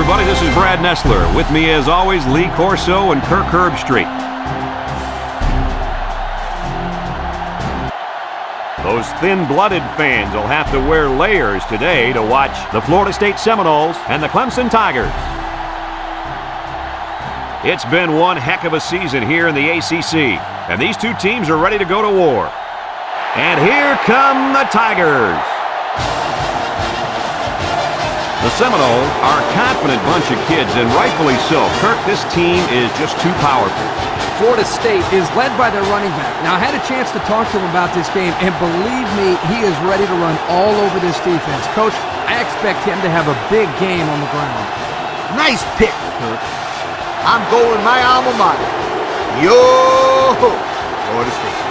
everybody. This is Brad Nessler. With me, as always, Lee Corso and Kirk Herbstreit. Those thin-blooded fans will have to wear layers today to watch the Florida State Seminoles and the Clemson Tigers. It's been one heck of a season here in the ACC, and these two teams are ready to go to war. And here come the Tigers. The Seminoles are a confident bunch of kids, and rightfully so. Kirk, this team is just too powerful. Florida State is led by their running back. Now, I had a chance to talk to him about this game, and believe me, he is ready to run all over this defense. Coach, I expect him to have a big game on the ground. Nice pick, Kirk. I'm going my alma mater. Yo, Florida State.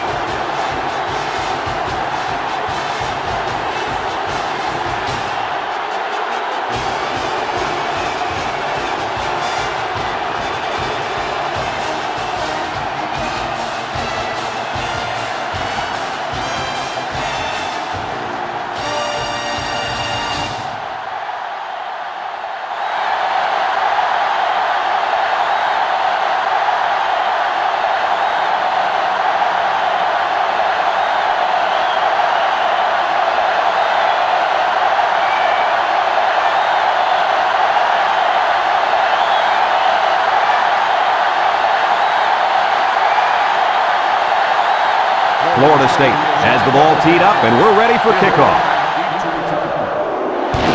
Florida State has the ball teed up, and we're ready for kickoff.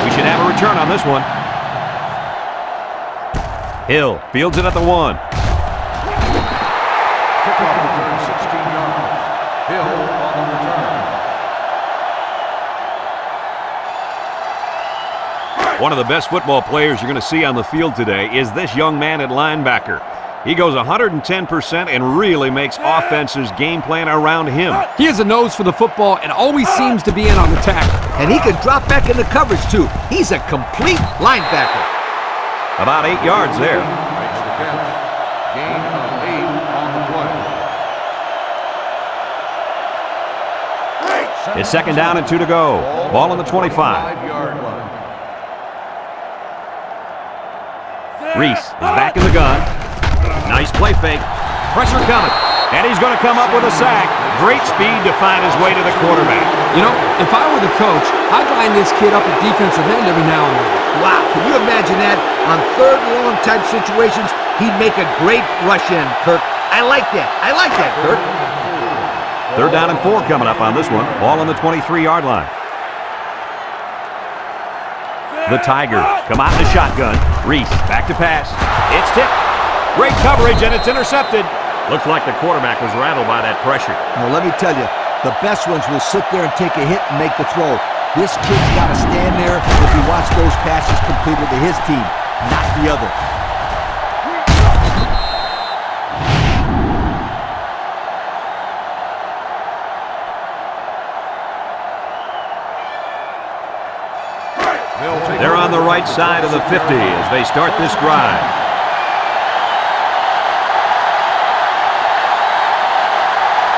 We should have a return on this one. Hill fields it at the 1. Kickoff return, 16 yards. Hill on the return. One of the best football players you're going to see on the field today is this young man at linebacker. He goes 110% and really makes offenses game plan around him. He has a nose for the football and always seems to be in on the tackle. And he can drop back in the coverage, too. He's a complete linebacker. About 8 yards there. Makes the catch. Gain of 8 on the play. It's second down and 2 to go. Ball on the 25. 5-yard line. Reese is back in the gun. Nice play fake. Pressure coming. And he's going to come up with a sack. Great speed to find his way to the quarterback. You know, if I were the coach, I'd line this kid up at defensive end every now and then. Wow, can you imagine that? On third and long type situations, he'd make a great rush end, Kirk. I like that. I like that, Kirk. Third down and 4 coming up on this one. Ball on the 23-yard line. The Tigers come out in the shotgun. Reese back to pass. It's tipped. Great coverage, and it's intercepted. Looks like the quarterback was rattled by that pressure. Well, let me tell you, the best ones will sit there and take a hit and make the throw. This kid's got to stand there if he wants those passes completed to his team, not the other. They're on the right side of the 50 as they start this drive.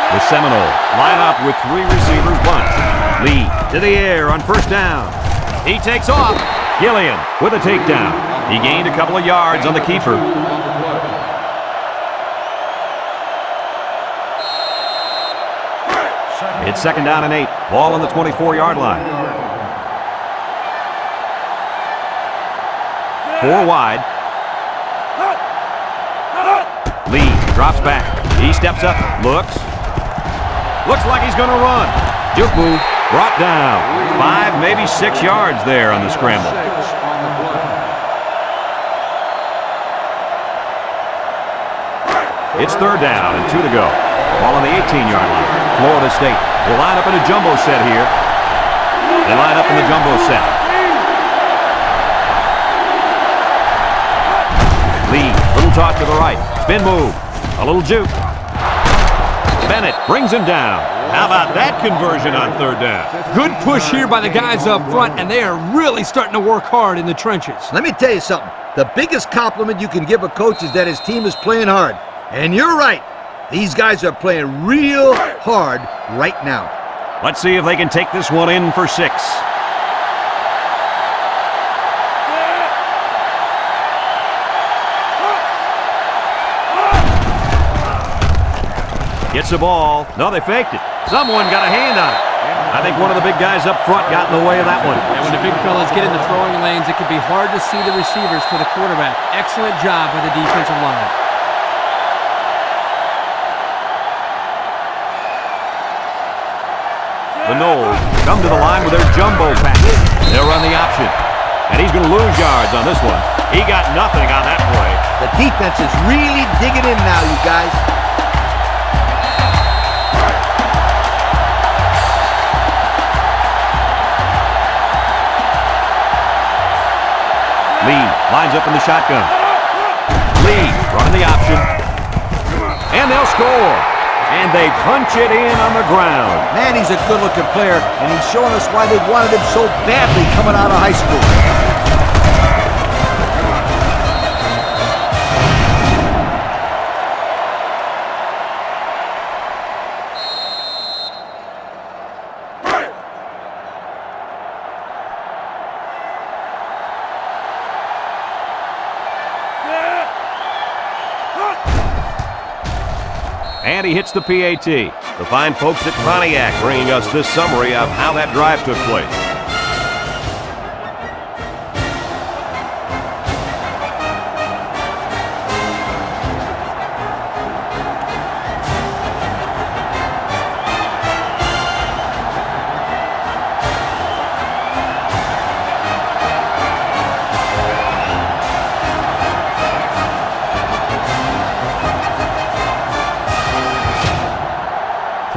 The Seminoles line up with 3 receivers bunch. Lee to the air on first down. He takes off. Gillian with a takedown. He gained a couple of yards on the keeper. It's second down and 8. Ball on the 24-yard line. 4 wide. Lee drops back. He steps up. Looks like he's going to run. Juke move. Brought down. 5, maybe 6 yards there on the scramble. It's third down and 2 to go. Ball on the 18-yard line. Florida State will line up in a jumbo set here. They line up in the jumbo set. Lee, little toss to the right. Spin move. A little juke. Bennett brings him down. How about that conversion on third down? Good push here by the guys up front, and they are really starting to work hard in the trenches. Let me tell you something. The biggest compliment you can give a coach is that his team is playing hard. And you're right. These guys are playing real hard right now. Let's see if they can take this one in for 6. Gets the ball. No, they faked it. Someone got a hand on it. I think one of the big guys up front got in the way of that one. And when the big fellas get in the throwing lanes, it can be hard to see the receivers for the quarterback. Excellent job by the defensive line. The Noles come to the line with their jumbo package. They'll run the option. And he's going to lose yards on this one. He got nothing on that play. The defense is really digging in now, you guys. Lee lines up in the shotgun. Lee running the option. And they'll score. And they punch it in on the ground. Man, he's a good-looking player, and he's showing us why they wanted him so badly coming out of high school. And he hits the PAT. The fine folks at Pontiac bringing us this summary of how that drive took place.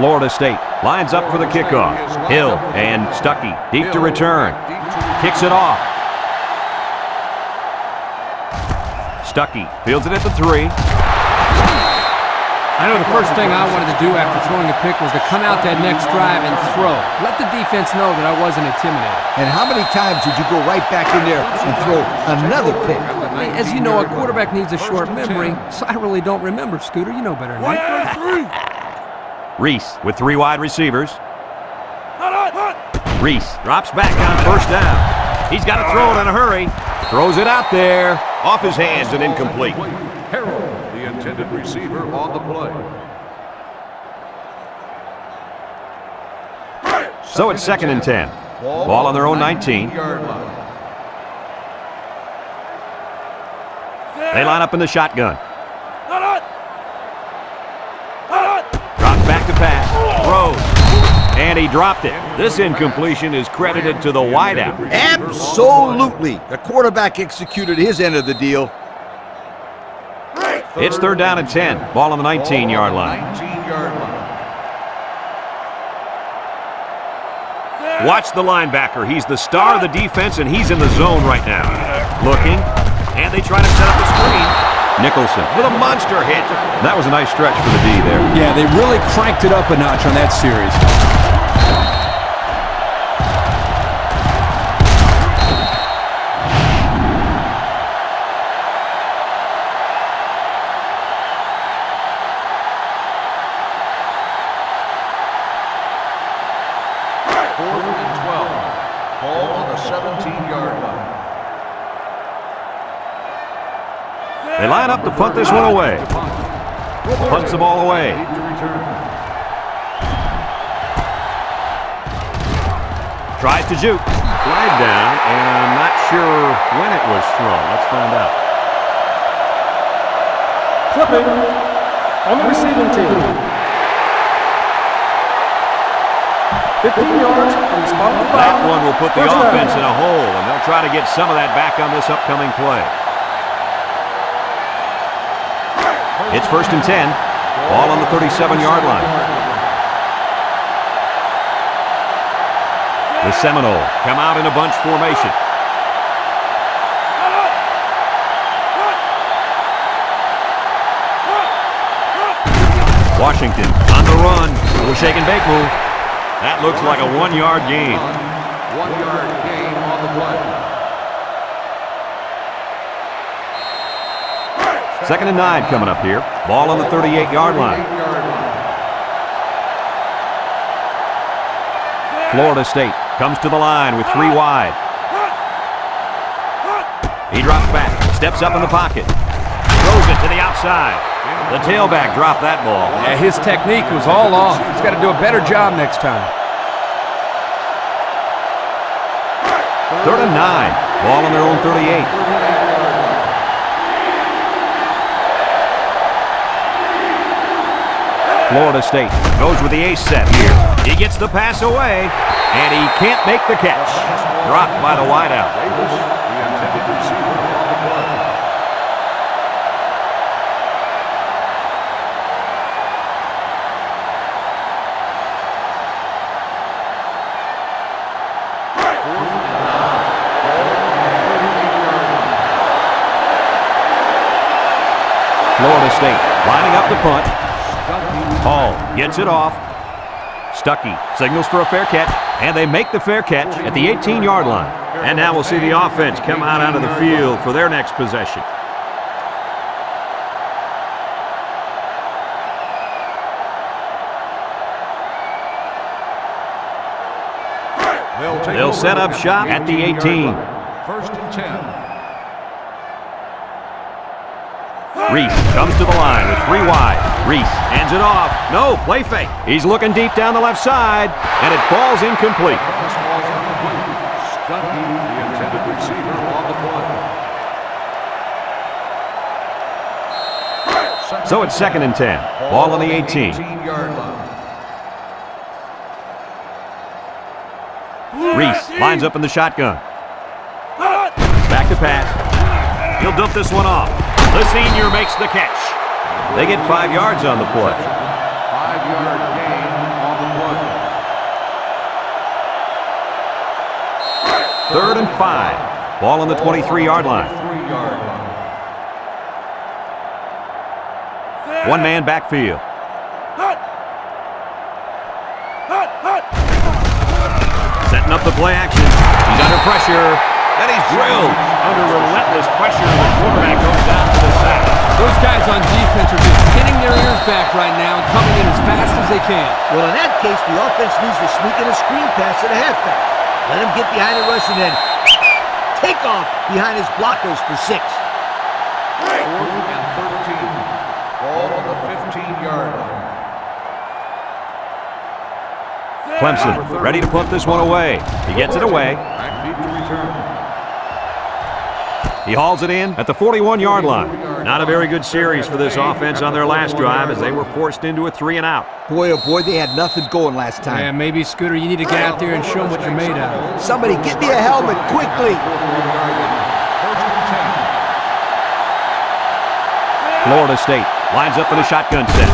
Florida State lines up for the kickoff. Hill and Stuckey deep to return. Kicks it off. Stuckey fields it at the 3. I know the first thing I wanted to do after throwing a pick was to come out that next drive and throw. Let the defense know that I wasn't intimidated. And how many times did you go right back in there and throw another pick? As you know, a quarterback needs a short memory, so I really don't remember, Scooter. You know better than me. Reese with 3 wide receivers. Reese drops back on first down. He's got to throw it in a hurry. Throws it out there. Off his hands and incomplete. Harold, the intended receiver on the play. So it's 2nd and 10. Ball on their own 19. They line up in the shotgun. Drops back to pass. Throws. And he dropped it. This incompletion is credited to the wideout. Absolutely. The quarterback executed his end of the deal. It's 3rd down and 10. Ball on the 19-yard line. Watch the linebacker. He's the star of the defense, and he's in the zone right now. Looking, and they try to set up the screen. Nicholson with a monster hit. That was a nice stretch for the D there. Yeah, they really cranked it up a notch on that series. They line up to punt this one away. Punts the ball away. Tries to juke. Flag down, and I'm not sure when it was thrown. Let's find out. Flipping on the receiving team. 15 yards from the spot of the That foul. one will put the offense in a hole, and they'll try to get some of that back on this upcoming play. It's 1st and 10. Ball on the 37-yard line. The Seminoles come out in a bunch formation. Washington on the run. Little shake and bake move. That looks like a 1-yard gain. 1-yard gain on the play. 2nd and 9 coming up here. Ball on the 38-yard line. Florida State comes to the line with 3 wide. He drops back, steps up in the pocket, throws it to the outside. The tailback dropped that ball. Yeah, his technique was all off. He's got to do a better job next time. 3rd and 9. Ball on their own 38. Florida State goes with the ace set here. He gets the pass away, and he can't make the catch. Dropped by the wideout. Florida State lining up the punt. Hall gets it off. Stuckey signals for a fair catch, and they make the fair catch at the 18-yard line. And now we'll see the offense come out onto the field for their next possession. They'll set up shop at the 18. 1st and 10. Reese comes to the line with 3 wide. Reese hands it off. No, play fake. He's looking deep down the left side, and it falls incomplete. Stuckey, the intended receiver, on the play. So it's 2nd and 10. Ball on the 18. 18-yard line. Reese lines up in the shotgun. Back to pass. He'll dump this one off. The senior makes the catch. They get 5 yards on the play. 5-yard gain on the play. 3rd and 5. Ball on the 23-yard line. 3-yard line. One man backfield. Setting up the play action. He's under pressure. And he's drilled. Under relentless pressure, the quarterback goes down to the sack. Those guys on defense are just pinning their ears back right now and coming in as fast as they can. Well, in that case, the offense needs to sneak in a screen pass at a halfback. Let him get behind the rush and then take off behind his blockers for 6. 4th and 13. Ball on the 15-yard line. Clemson ready to punt this one away. He gets it away. Backbeat to return. He hauls it in at the 41-yard line. Not a very good series for this offense on their last drive as they were forced into a 3-and-out. Boy, oh boy, they had nothing going last time. Yeah, maybe, Scooter, you need to get out there and show them what you're made of. Somebody get me a helmet quickly. 1st and 10. Florida State lines up in a shotgun set.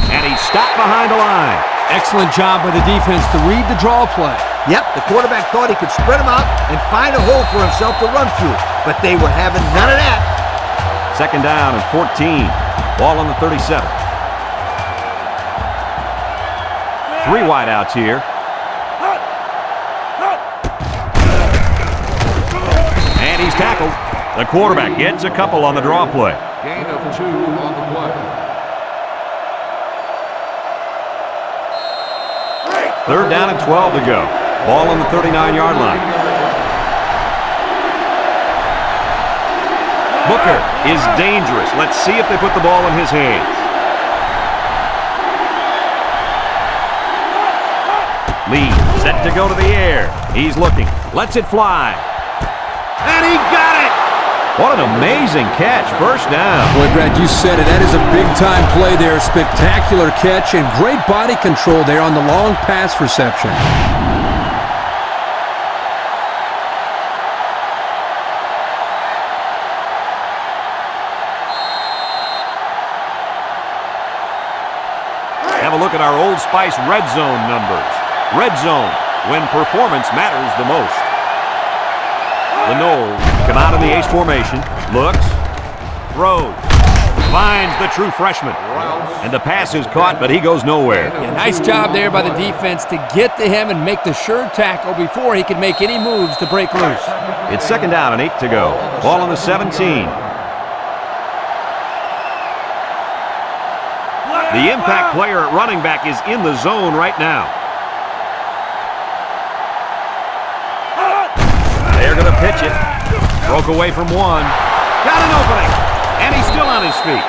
And he's stopped behind the line. Excellent job by the defense to read the draw play. Yep, the quarterback thought he could spread them out and find a hole for himself to run through, but they were having none of that. 2nd down and 14. Ball on the 37. 3 wideouts here. And he's tackled. The quarterback gets a couple on the draw play. Gain of 2 on the play. 3rd down and 12 to go. Ball on the 39-yard line. Booker is dangerous. Let's see if they put the ball in his hands. Lee set to go to the air. He's looking. Lets it fly. And he got it! What an amazing catch. 1st down. Boy, Brad, you said it. That is a big-time play there. Spectacular catch and great body control there on the long pass reception. Have a look at our Old Spice Red Zone numbers. Red Zone, when performance matters the most. The Noles come out in the ace formation, looks, throws, finds the true freshman. And the pass is caught, but he goes nowhere. Yeah, nice job there by the defense to get to him and make the sure tackle before he could make any moves to break loose. It's 2nd down and 8 to go. Ball on the 17. The impact player at running back is in the zone right now. They're going to pitch it. Broke away from one. Got an opening. And he's still on his feet.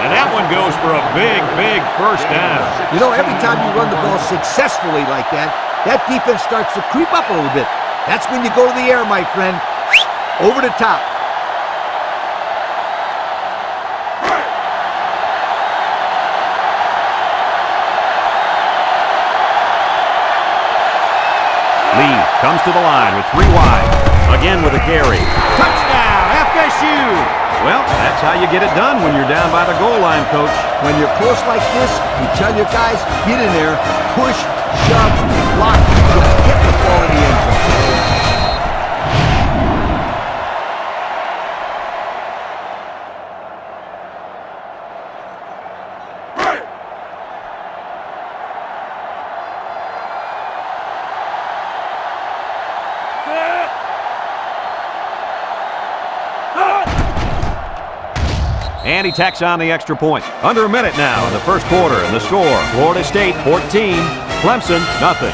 And that one goes for a big, big first down. You know, every time you run the ball successfully like that, that defense starts to creep up a little bit. That's when you go to the air, my friend. Over the top. Lee comes to the line with 3 wide. Again with a carry. Touchdown, FSU! Well, that's how you get it done when you're down by the goal line, Coach. When you're close like this, you tell your guys, get in there, push, shove, block. Just get the ball in the end zone. And he tacks on the extra point. Under a minute now in the first quarter, and the score, Florida State 14, Clemson nothing.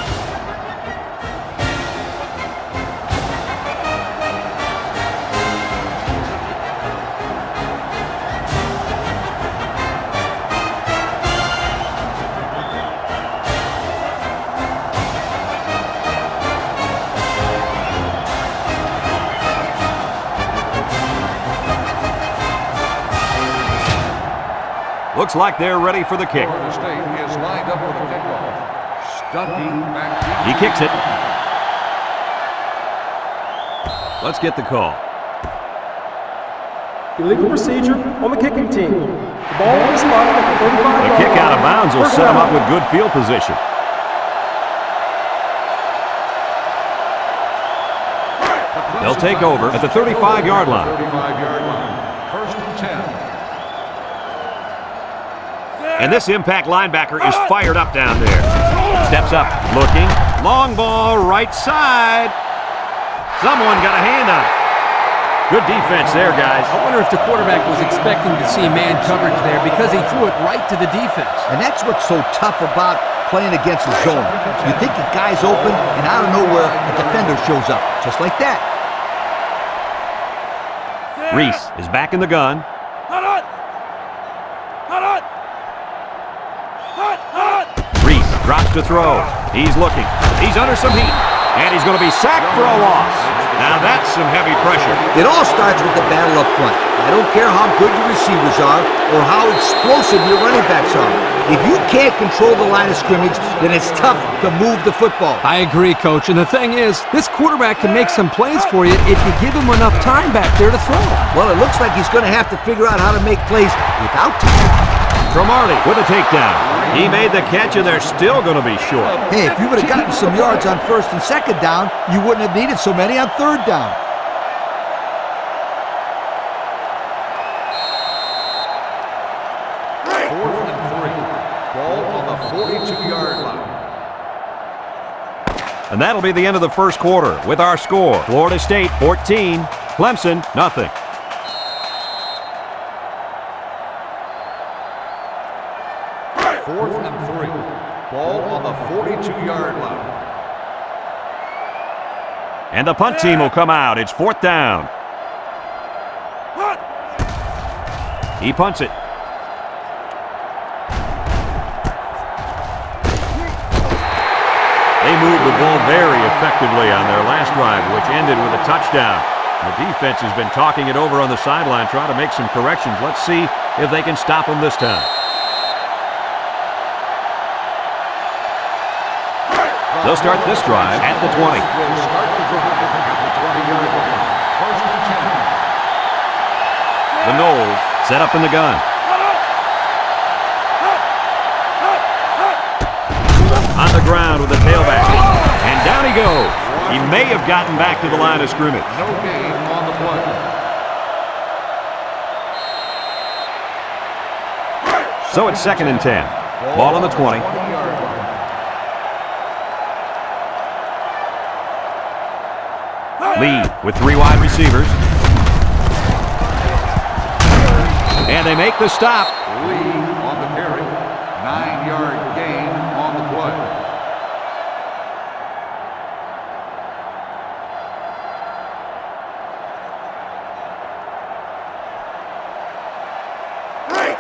Looks like they're ready for the kick. Florida State is lined up with a kickoff. Stumpy back deep. He kicks it. Let's get the call. Illegal procedure on the kicking team. The ball will be spotted at the 35-yard The kick out of bounds will First set him down. up with good field position. They'll take over at the 35-yard line. 35-yard line. First and 10. And this impact linebacker is fired up down there. Steps up, looking. Long ball, right side. Someone got a hand on it. Good defense there, guys. I wonder if the quarterback was expecting to see man coverage there because he threw it right to the defense. And that's what's so tough about playing against the zone. You think the guy's open, and out of nowhere, a defender shows up, just like that. Reese is back in the gun. Reese drops to throw. He's looking. He's under some heat. And he's going to be sacked for a loss. Now that's some heavy pressure. It all starts with the battle up front. I don't care how good your receivers are or how explosive your running backs are. If you can't control the line of scrimmage, then it's tough to move the football. I agree, Coach. And the thing is, this quarterback can make some plays for you if you give him enough time back there to throw. Well, it looks like he's going to have to figure out how to make plays without time. Cromartie with a takedown. He made the catch, and they're still going to be short. Hey, if you would have gotten some yards on first and second down, you wouldn't have needed so many on third down. Fourth and 3. Ball on the 42-yard line. And that'll be the end of the first quarter with our score. Florida State 14, Clemson nothing. Fourth and 3. Ball on the 42-yard line. And the punt team will come out. It's 4th down. He punts it. They moved the ball very effectively on their last drive, which ended with a touchdown. The defense has been talking it over on the sideline, trying to make some corrections. Let's see if they can stop them this time. They'll start this drive at the 20. Will start the drive at the 20-yard line. First and 10. The Knowles set up in the gun. On the ground with the tailback. And down he goes. He may have gotten back to the line of scrimmage. No gain on the play. So it's 2nd and 10. Ball on the 20. 20-yard line. Lee with 3 wide receivers. And they make the stop. Lee on the carry. 9-yard gain on the play.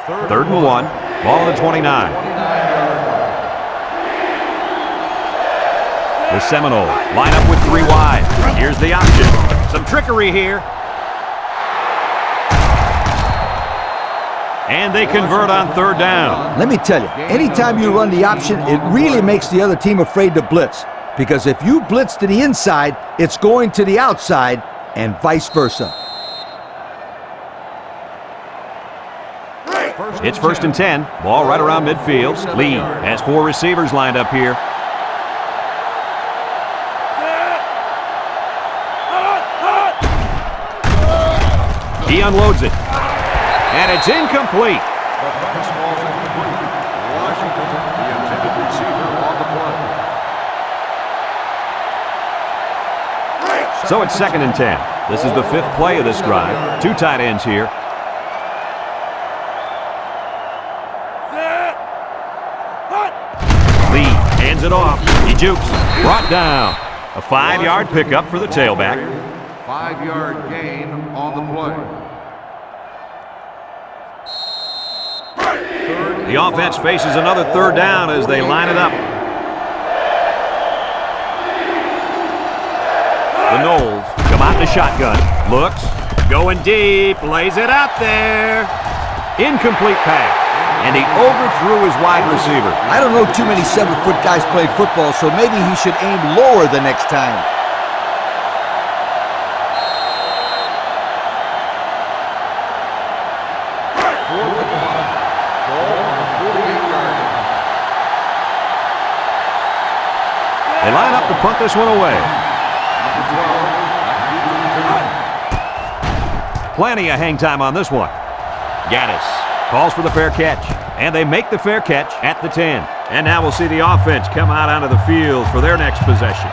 3rd and 1. Ball on the 29. The Seminoles line up with 3 wide. Here's the option. Some trickery here. And they convert on 3rd down. Let me tell you, anytime you run the option, it really makes the other team afraid to blitz. Because if you blitz to the inside, it's going to the outside, and vice versa. It's 1st and 10. Ball right around midfield. Lee has 4 receivers lined up here. He unloads it. And it's incomplete. The pass ball's incomplete. Washington, the intended receiver on the play. So it's 2nd and 10. This is the 5th play of this drive. 2 tight ends here. Lee hands it off. He jukes. Brought down. A 5-yard pickup for the tailback. 5-yard gain on the play. The offense faces another 3rd down as they line it up. The Noles come out in the shotgun. Looks. Going deep. Lays it out there. Incomplete pass. And he overthrew his wide receiver. I don't know too many 7-foot guys playing football, so maybe he should aim lower the next time. They line up to punt this one away. Plenty of hang time on this one. Gaddis calls for the fair catch, and they make the fair catch at the 10. And now we'll see the offense come out onto the field for their next possession.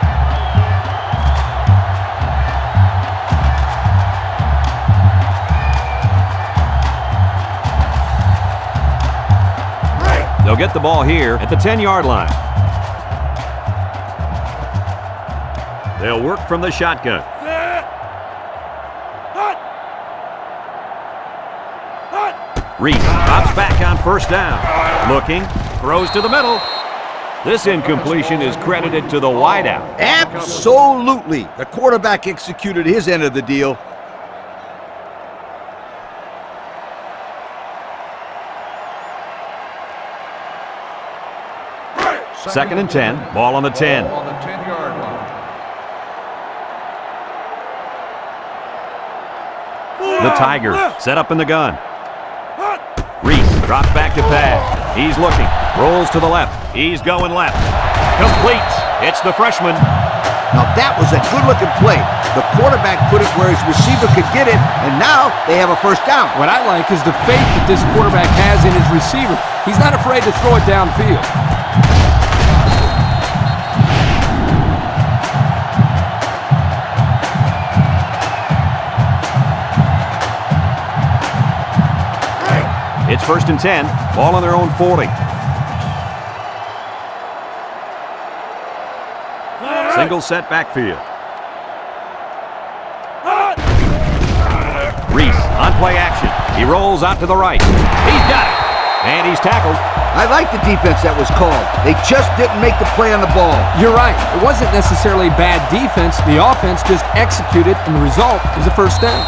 They'll get the ball here at the 10-yard line. They'll work from the shotgun. Reese drops back on 1st down. Looking, throws to the middle. This incompletion is credited to the wideout. Absolutely. The quarterback executed his end of the deal. Second and 10. Ball on the 10. On the 10-yard line. The Tigers set up in the gun. Reese drops back to pass. He's looking. Rolls to the left. He's going left. Complete. It's the freshman. Now that was a good-looking play. The quarterback put it where his receiver could get it, and now they have a 1st down. What I like is the faith that this quarterback has in his receiver. He's not afraid to throw it downfield. It's 1st and 10. Ball on their own 40. Single set backfield. Reese on play action. He rolls out to the right. He's got it. And he's tackled. I like the defense that was called. They just didn't make the play on the ball. You're right. It wasn't necessarily bad defense. The offense just executed, and the result is a 1st down.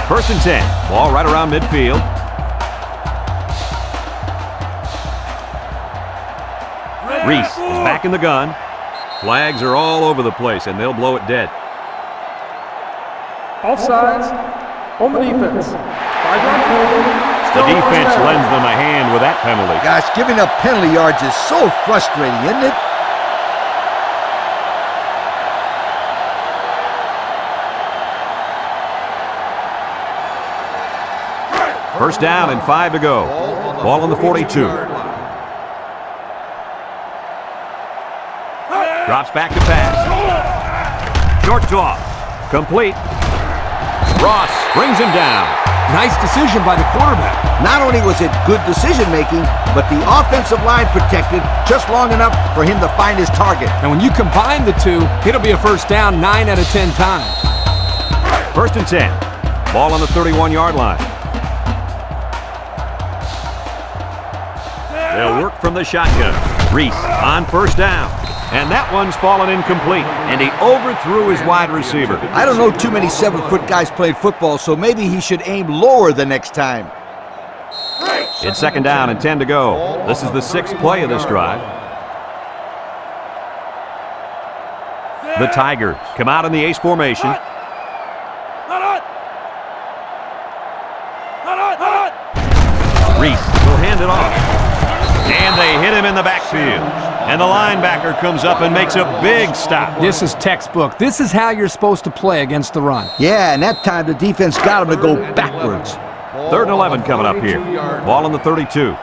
1st and 10. Ball right around midfield. Reese is back in the gun. Flags are all over the place, and they'll blow it dead. Offsides on the defense. 5-yard penalty. The Still defense 1st down. lends them a hand with that penalty. Gosh, giving up penalty yards is so frustrating, isn't it? First down and 5 to go. Ball on the 42. Drops back to pass. Short toss. Complete. Ross brings him down. Nice decision by the quarterback. Not only was it good decision-making, but the offensive line protected just long enough for him to find his target. And when you combine the two, it'll be a 1st down 9 out of 10 times. 1st and 10. Ball on the 31-yard line. They'll work from the shotgun. Reese on first down. And that one's fallen incomplete. And he overthrew his wide receiver. I don't know too many 7-foot guys playing football, so maybe he should aim lower the next time. It's second down and 10 to go. This is the 6th play of this drive. The Tigers come out in the ace formation. Reese will hand it off. And they hit him in the backfield. And the linebacker comes up and makes a big stop. This is textbook. This is how you're supposed to play against the run. Yeah, and that time the defense got him to go backwards. 3rd and 11 coming up here. Ball on the 32.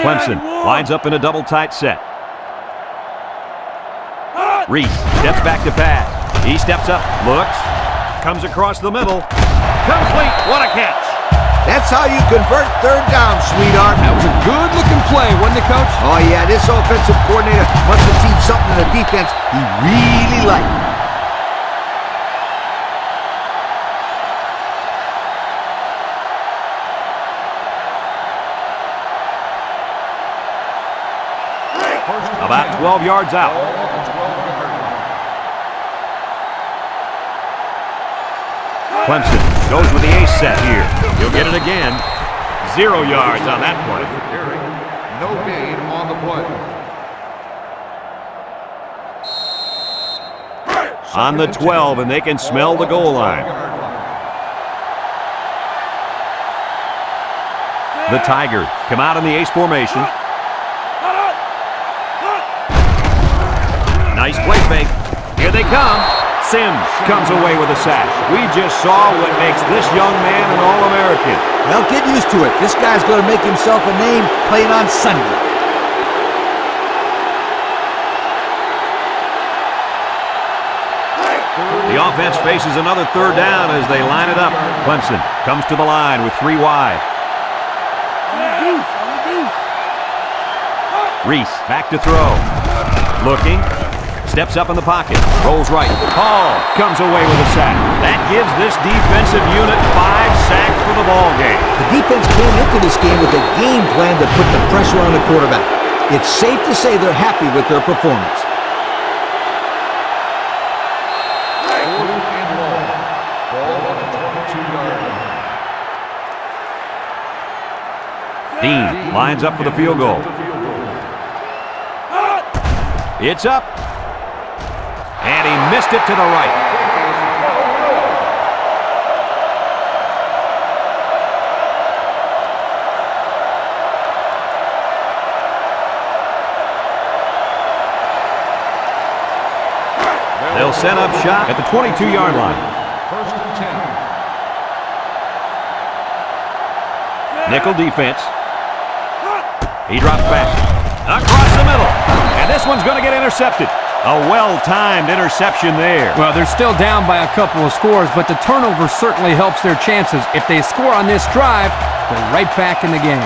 Clemson lines up in a double tight set. Reese steps back to pass. He steps up, looks, comes across the middle. Complete. What a catch. That's how you convert 3rd down, sweetheart. That was a good-looking play, wasn't it, Coach? Oh, yeah, this offensive coordinator must have seen something in the defense he really liked. About 12 yards out. Clemson goes with the ace set here. He'll get it again. 0 yards on that play. No gain on the play. On the 12, and they can smell the goal line. The Tigers come out in the ace formation. Nice play fake. Here they come. Sims comes away with a sack. We just saw what makes this young man an All-American. Well, get used to it. This guy's going to make himself a name playing on Sunday. The offense faces another 3rd down as they line it up. Clemson comes to the line with 3 wide. Reese back to throw. Looking. Steps up in the pocket, rolls right. Hall comes away with a sack. That gives this defensive unit 5 sacks for the ball game. The defense came into this game with a game plan to put the pressure on the quarterback. It's safe to say they're happy with their performance. 4th and long. Ball on the 22-yard line. Dean lines up for the field goal. It's up. And he missed it to the right. They'll set up shop at the 22-yard line. 1st and 10. Nickel defense. He drops back. Across the middle. And this one's going to get intercepted. A well-timed interception there. Well, they're still down by a couple of scores, but the turnover certainly helps their chances. If they score on this drive, they're right back in the game.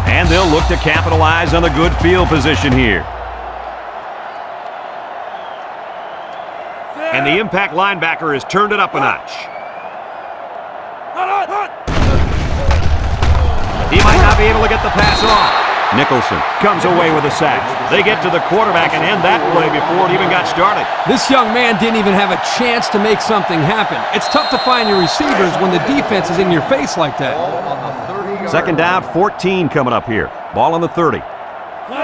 And they'll look to capitalize on the good field position here. And the impact linebacker has turned it up a notch. He might not be able to get the pass off. Nicholson comes away with a sack. They get to the quarterback and end that play before it even got started. This young man didn't even have a chance to make something happen. It's tough to find your receivers when the defense is in your face like that. Second down, 14 coming up here. Ball on the 30.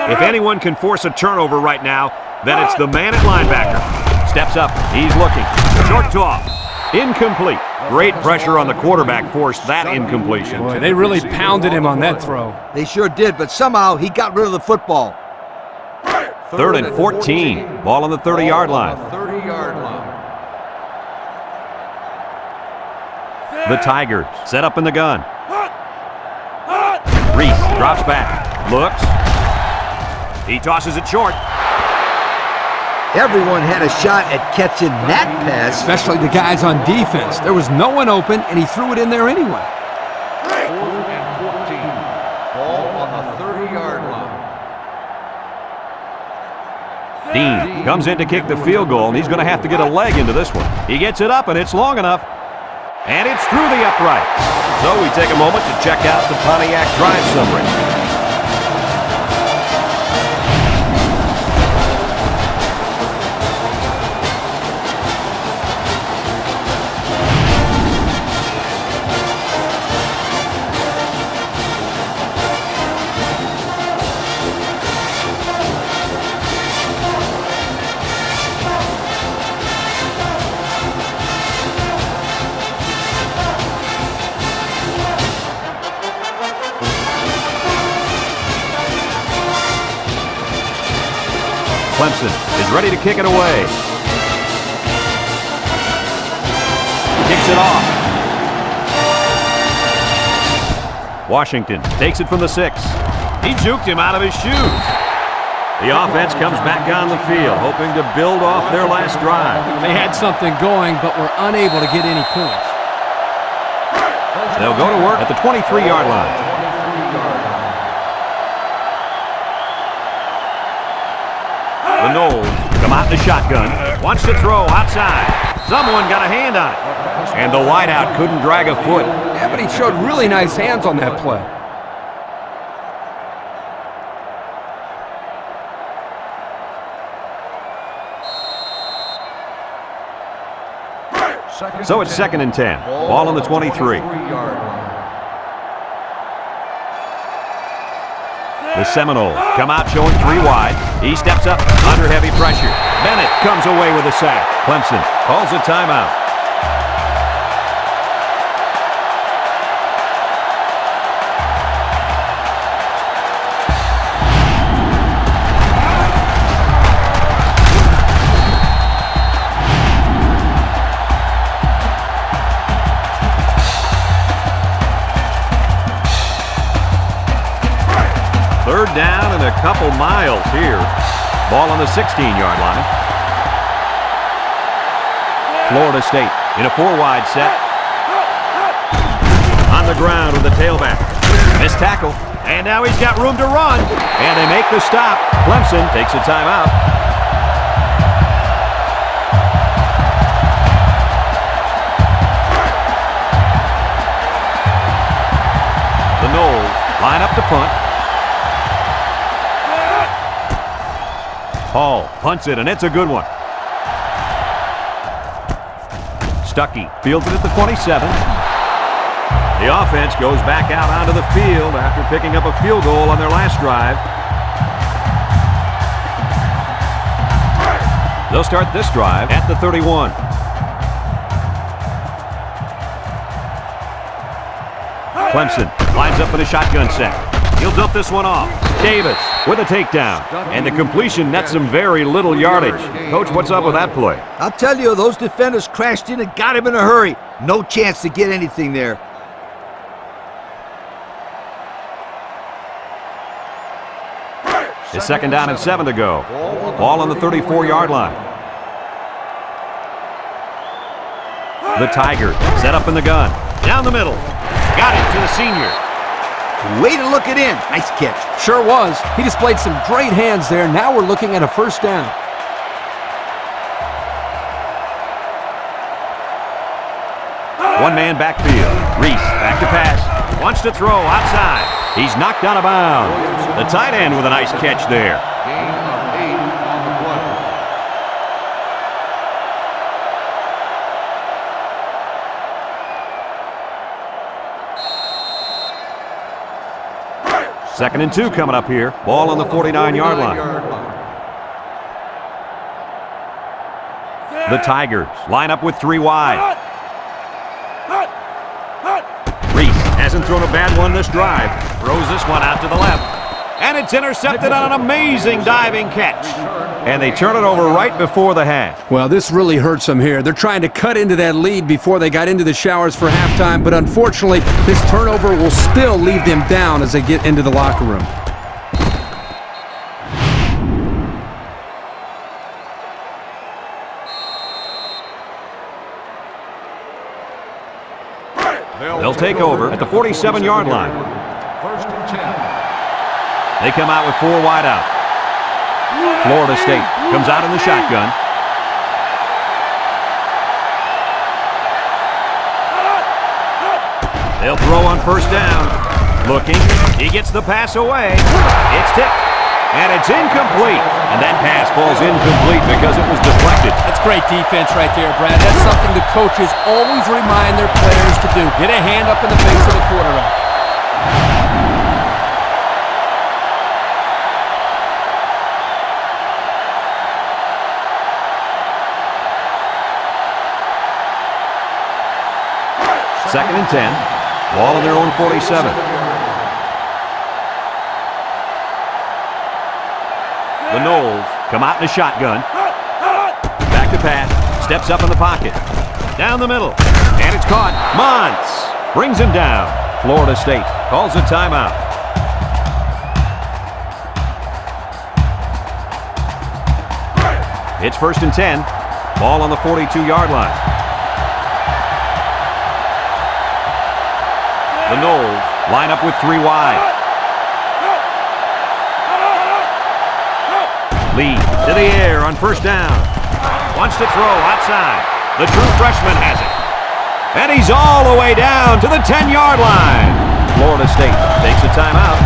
If anyone can force a turnover right now, then it's the man at linebacker. Steps up. He's looking. Short toss. Incomplete. Great pressure on the quarterback forced that incompletion. Boy, they really pounded him on that throw. They sure did, but somehow he got rid of the football. 3rd and 14. Ball on the 30-yard line. 30-yard line. The Tigers set up in the gun. Reese drops back. Looks. He tosses it short. Everyone had a shot at catching that pass. Especially the guys on defense. There was no one open, and he threw it in there anyway. 4th and 14. Ball on the 30-yard line. Dean comes in to kick the field goal, and he's going to have to get a leg into this one. He gets it up, and it's long enough. And it's through the upright. So we take a moment to check out the Pontiac drive summary. Clemson is ready to kick it away. Kicks it off. Washington takes it from the 6. He juked him out of his shoes. The offense comes back on the field, hoping to build off their last drive. They had something going, but were unable to get any points. They'll go to work at the 23-yard line. The Knowles come out in the shotgun. Wants to throw outside. Someone got a hand on it. And the wideout couldn't drag a foot. Yeah, but he showed really nice hands on that play. So it's 2nd and 10. Ball on the 23. The Seminoles come out showing 3 wide. He steps up under heavy pressure. Bennett comes away with a sack. Clemson calls a timeout. Third down and a couple miles here. Ball on the 16-yard line. Florida State in a 4-wide set. On the ground with the tailback. Missed tackle. And now he's got room to run. And they make the stop. Clemson takes a timeout. The Knowles line up to punt. Hall punts it, and it's a good one. Stuckey fields it at the 27. The offense goes back out onto the field after picking up a field goal on their last drive. They'll start this drive at the 31. Clemson lines up in a shotgun set. He'll dump this one off. Davis with a takedown. And the completion nets some very little yardage. Coach, what's up with that play? I'll tell you, those defenders crashed in and got him in a hurry. No chance to get anything there. It's 2nd down and 7 to go. Ball on the 34-yard line. The Tigers set up in the gun. Down the middle. Got it to the senior. Way to look it in. Nice catch. Sure was. He displayed some great hands there. Now we're looking at a first down. One-man backfield. Reese back to pass. Wants to throw outside. He's knocked out of bounds. The tight end with a nice catch there. Gain of 8 on the play. Second and 2 coming up here. Ball on the 49-yard line. The Tigers line up with 3 wide. Reese hasn't thrown a bad one this drive. Throws this one out to the left. And it's intercepted on an amazing diving catch. And they turn it over right before the half. Well, this really hurts them here. They're trying to cut into that lead before they got into the showers for halftime, but unfortunately, this turnover will still leave them down as they get into the locker room. They'll take over at the 47-yard line. First and 10. They come out with 4 wide out. Florida State comes out in the shotgun. They'll throw on first down. Looking. He gets the pass away. It's tipped. And it's incomplete. And that pass falls incomplete because it was deflected. That's great defense right there, Brad. That's something the coaches always remind their players to do. Get a hand up in the face of the quarterback. Second and 10. Ball on their own 47. The Noles come out in a shotgun. Back to pass. Steps up in the pocket. Down the middle. And it's caught. Montz brings him down. Florida State calls a timeout. It's first and 10. Ball on the 42-yard line. The Noles line up with 3 wide. Lee to the air on first down. Wants to throw outside. The true freshman has it. And he's all the way down to the 10-yard line. Florida State takes a timeout.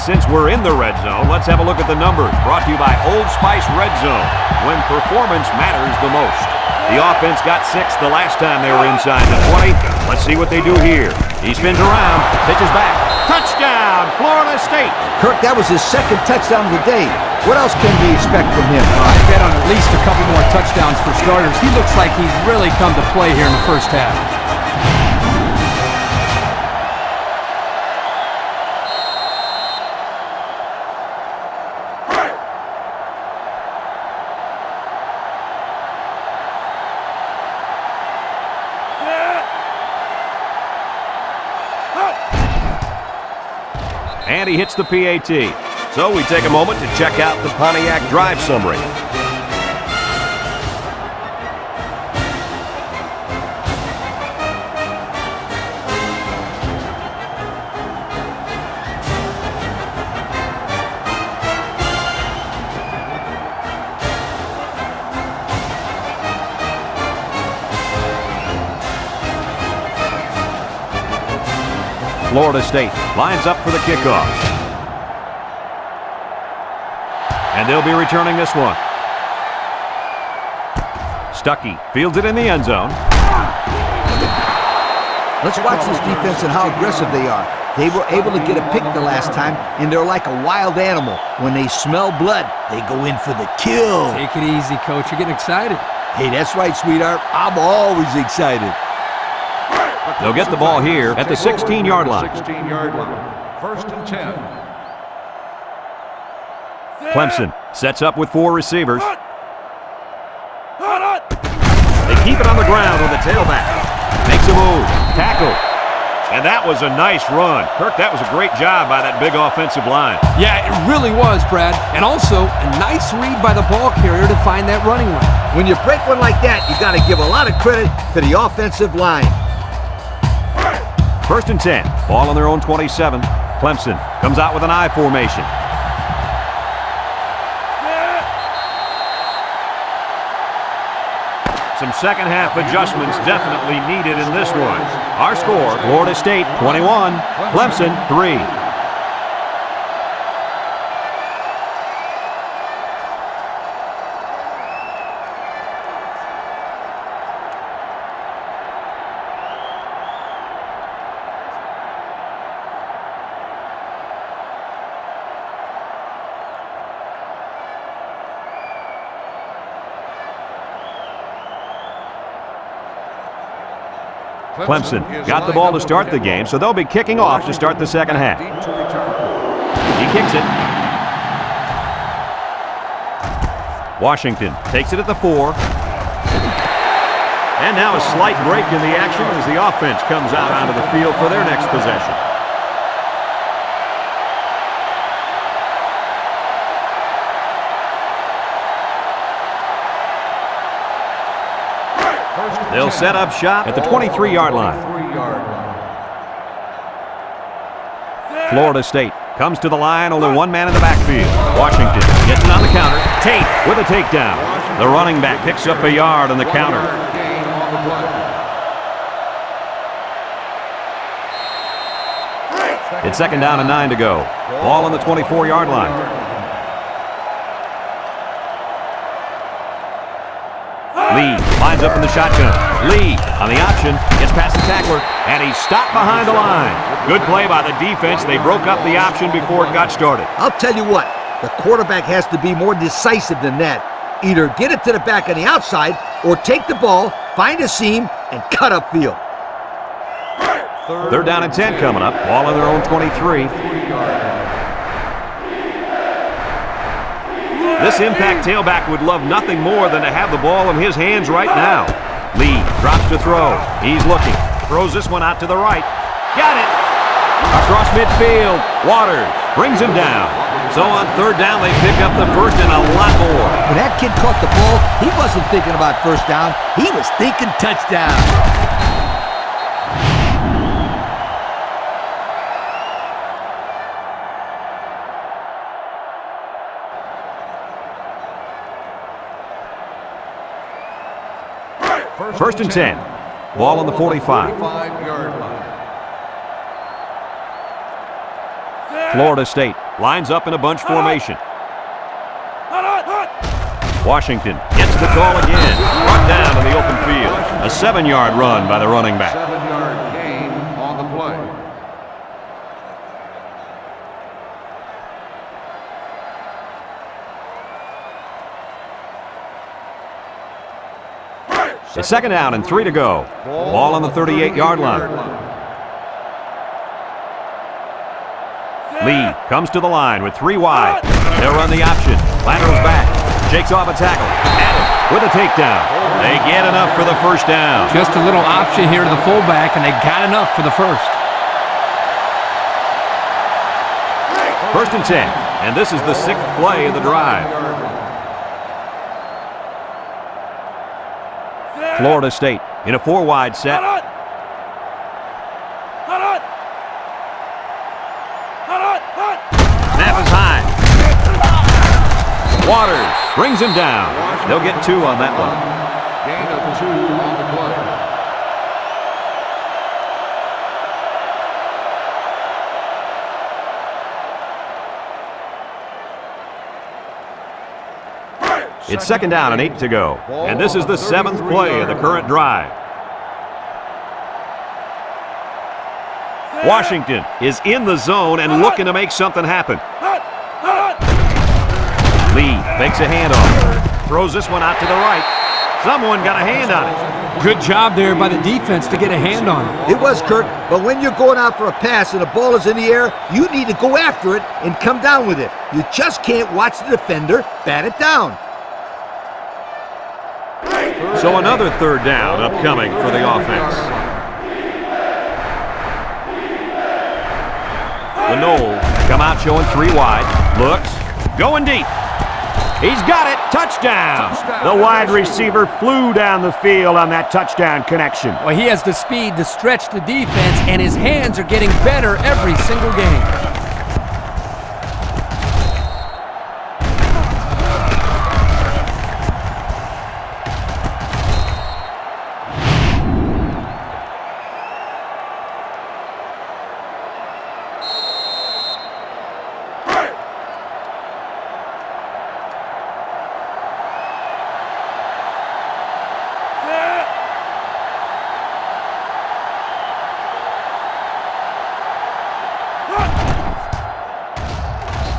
Since we're in the red zone, let's have a look at the numbers. Brought to you by Old Spice Red Zone, when performance matters the most. The offense got 6 the last time they were inside the 20. Let's see what they do here. He spins around, pitches back. Touchdown, Florida State. Kirk, that was his second touchdown of the day. What else can we expect from him? I bet on at least a couple more touchdowns for starters. He looks like he's really come to play here in the first half. And he hits the PAT. So we take a moment to check out the Pontiac drive summary. Florida State lines up for the kickoff. And they'll be returning this one. Stuckey fields it in the end zone. Let's watch this defense and how aggressive they are. They were able to get a pick the last time, and they're like a wild animal. When they smell blood, they go in for the kill. Take it easy, Coach. You're getting excited. Hey, that's right, sweetheart. I'm always excited. They'll get the ball here at the 16-yard line. 16-yard line. First and 10. Clemson sets up with 4 receivers. They keep it on the ground with the tailback. Makes a move. Tackle. And that was a nice run. Kirk, that was a great job by that big offensive line. Yeah, it really was, Brad. And also, a nice read by the ball carrier to find that running lane. When you break one like that, you got to give a lot of credit to the offensive line. First and 10. Ball on their own 27. Clemson comes out with an I formation. Some second half adjustments definitely needed in this one. Our score, Florida State 21, Clemson 3. Clemson got the ball to start the game, so they'll be kicking off to start the second half. He kicks it. Washington takes it at the 4. And now a slight break in the action as the offense comes out onto the field for their next possession. They'll set up shop at the 23-yard line. 3-yard line. Florida State comes to the line, only one man in the backfield. Washington gets it on the counter. Tate with a takedown. The running back picks up a yard on the counter. Gain on the play. It's 2nd down and 9 to go. Ball on the 24-yard line. Lee lines up in the shotgun. Lee on the option, gets past the tackler, and he's stopped behind the line. Good play by the defense. They broke up the option before it got started. I'll tell you what, the quarterback has to be more decisive than that. Either get it to the back on the outside or take the ball, find a seam, and cut upfield. 3rd down and 10 coming up. Ball on their own 23. This impact tailback would love nothing more than to have the ball in his hands right now. Lee drops to throw. He's looking. Throws this one out to the right. Got it! Across midfield. Waters brings him down. So on 3rd down, they pick up the first and a lot more. When that kid caught the ball, he wasn't thinking about first down. He was thinking touchdown. First and 10. Ball on the 45. 45-yard line. Florida State lines up in a bunch formation. Washington gets the call again. Brought down in the open field. A 7-yard run by the running back. 7-yard gain on the play. It's 2nd down and 3 to go. Ball on the 38-yard line. Lee comes to the line with 3 wide. They'll run the option. Laterals back. Shakes off a tackle. Adams with a takedown. They get enough for the first down. Just a little option here to the fullback, and they got enough for the first. 1st and 10. And this is the 6th play of the drive. Florida State in a 4-wide set. Snap is high. Waters brings him down. They'll get 2 on that one. Gain of 2 on the play. It's 2nd down and 8 to go. And this is the 7th play of the current drive. Washington is in the zone and looking to make something happen. Lee fakes a handoff. Throws this one out to the right. Someone got a hand on it. Good job there by the defense to get a hand on it. It was, Kurt, but when you're going out for a pass and the ball is in the air, you need to go after it and come down with it. You just can't watch the defender bat it down. So another 3rd down upcoming for the offense. The Noles come out showing 3 wide. Looks. Going deep. He's got it. Touchdown. The wide receiver flew down the field on that touchdown connection. Well, he has the speed to stretch the defense, and his hands are getting better every single game.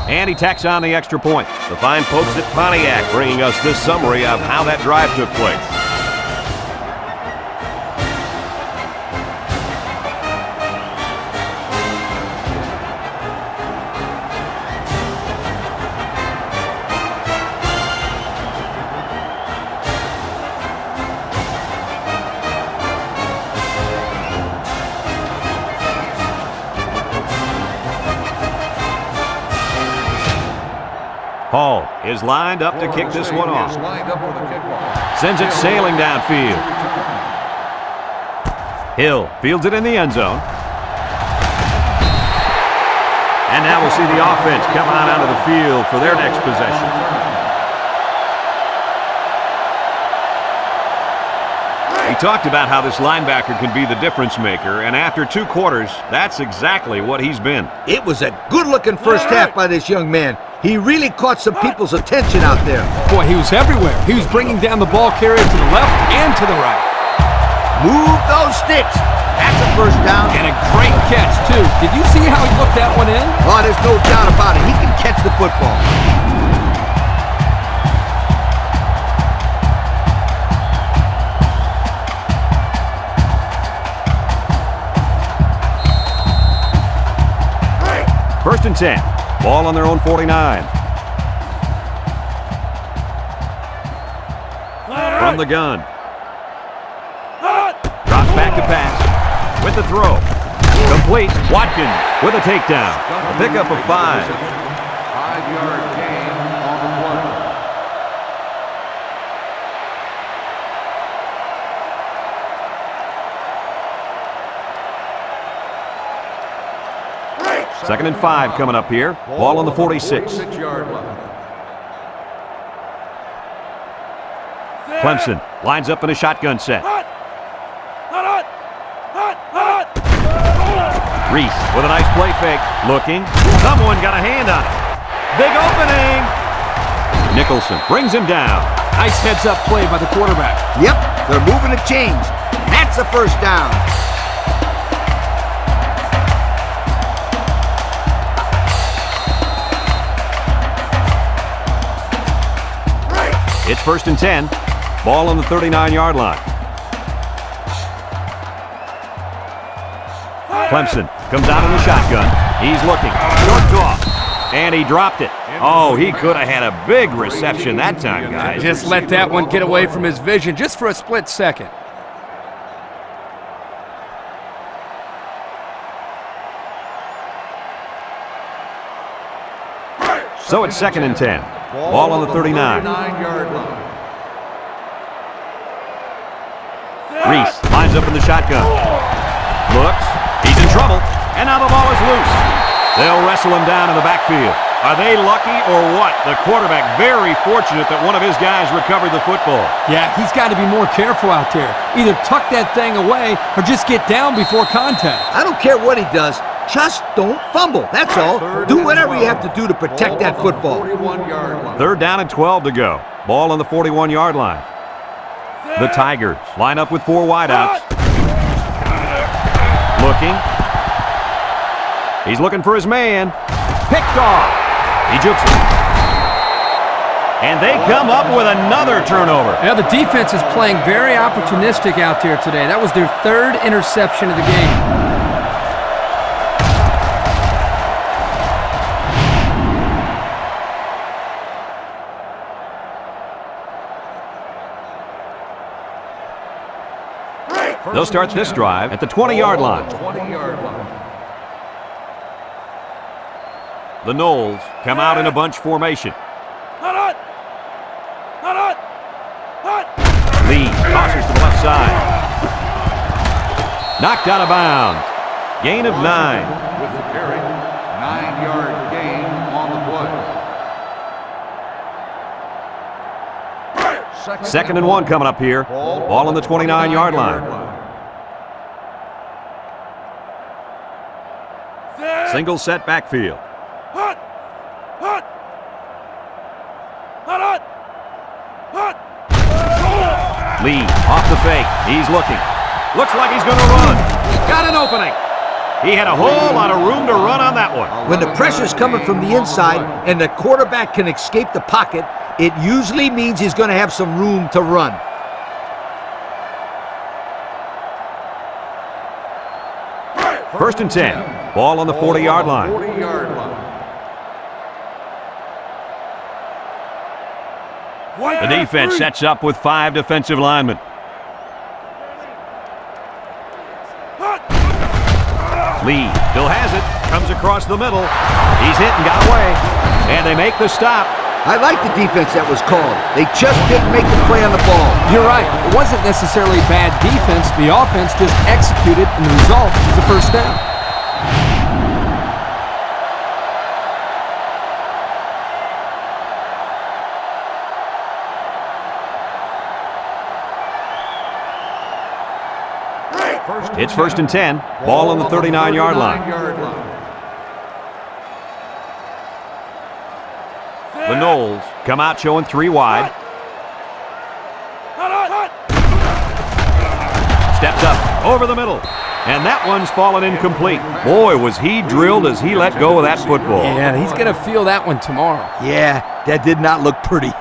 And he tacks on the extra point. The fine folks at Pontiac bringing us this summary of how that drive took place. Hall is lined up to kick this one off. Sends it sailing downfield. Hill fields it in the end zone. And now we'll see the offense come on out of the field for their next possession. We talked about how this linebacker can be the difference maker, and after 2 quarters, that's exactly what he's been. It was a good-looking first half by this young man. He really caught some people's attention out there. Boy, he was everywhere. He was bringing down the ball carrier to the left and to the right. Move those sticks. That's a first down. And a great catch, too. Did you see how he looked that one in? Oh, there's no doubt about it. He can catch the football. First and 10. Ball on their own 49. From the gun. Drops back to pass. With the throw. Complete. Watkins with a takedown. A pickup of 5. 5-yard gain on the play. Second and 5 coming up here. Ball on the 46. 46-yard line. Clemson lines up in a shotgun set. Reese with a nice play fake. Looking. Someone got a hand on it. Big opening. Nicholson brings him down. Nice heads-up play by the quarterback. Yep, they're moving the chains. That's a first down. It's first and 10. Ball on the 39-yard line. Clemson comes out in the shotgun. He's looking. Short toss. And he dropped it. Oh, he could have had a big reception that time, guys. Just let that one get away from his vision just for a split second. So it's second and 10. Ball on the 39. 39-yard line. Reese lines up in the shotgun. Looks. He's in trouble. And now the ball is loose. They'll wrestle him down in the backfield. Are they lucky or what? The quarterback very fortunate that one of his guys recovered the football. Yeah, he's got to be more careful out there. Either tuck that thing away or just get down before contact. I don't care what he does. Just don't fumble. That's all. Do whatever you have to do to protect that football. 41-yard line. Third down and 12 to go. Ball on the 41-yard line. The Tigers line up with 4 wideouts. Looking. He's looking for his man. Picked off. He jukes it. And they come up with another turnover. Now the defense is playing very opportunistic out there today. That was their 3rd interception of the game. They'll start this drive at the 20-yard line. 20-yard line. The Noles come out in a bunch formation. Lee tosses to the left side. Knocked out of bounds. Gain of 9. With the carry, 9-yard gain on the play. Second and 1 coming up here. Ball on the 29-yard line. Single set backfield. Lee off the fake. He's looking. Looks like he's going to run. Got an opening. He had a whole lot of room to run on that one. When the pressure's coming from the inside and the quarterback can escape the pocket, it usually means he's going to have some room to run. First and 10. Ball on the 40-yard line. 40-yard line. The defense sets up with 5 defensive linemen. Lee still has it. Comes across the middle. He's hit and got away. And they make the stop. I like the defense that was called. They just didn't make the play on the ball. You're right. It wasn't necessarily bad defense. The offense just executed, and the result is a first down. It's 1st and 10. Ball on the 39-yard line. The Noles come out showing 3 wide. Steps up over the middle. And that one's fallen incomplete. Boy, was he drilled as he let go of that football. Yeah, he's going to feel that one tomorrow. Yeah, that did not look pretty.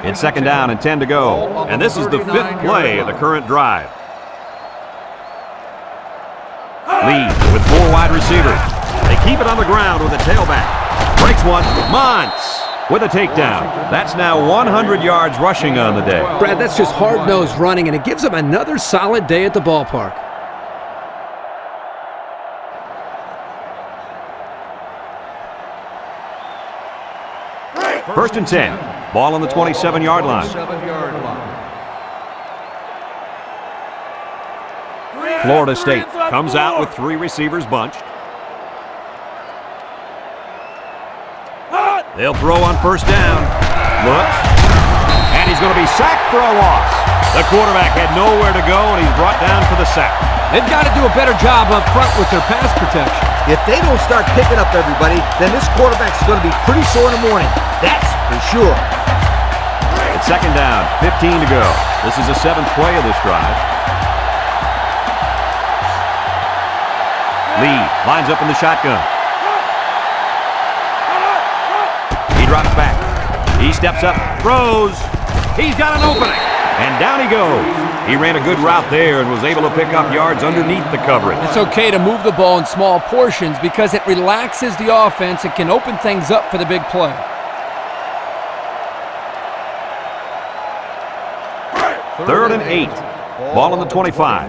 It's 2nd down and 10 to go. And this is the 5th play of the current drive. Lee with 4 wide receivers. They keep it on the ground with a tailback. Breaks one. Montz with a takedown. That's now 100 yards rushing on the day. Brad, that's just hard-nosed running, and it gives them another solid day at the ballpark. 1st and 10. Ball on the 27-yard line. Florida State comes out with 3 receivers bunched. They'll throw on 1st down. Looks. And he's going to be sacked for a loss. The quarterback had nowhere to go, and he's brought down for the sack. They've got to do a better job up front with their pass protection. If they don't start picking up everybody, then this quarterback's going to be pretty sore in the morning. That's for sure. It's 2nd down, 15 to go. This is the 7th play of this drive. Lee lines up in the shotgun. He drops back. He steps up, throws. He's got an opening. And down he goes. He ran a good route there and was able to pick up yards underneath the coverage. It's okay to move the ball in small portions because it relaxes the offense and can open things up for the big play. 3rd and 8. Ball on the 25.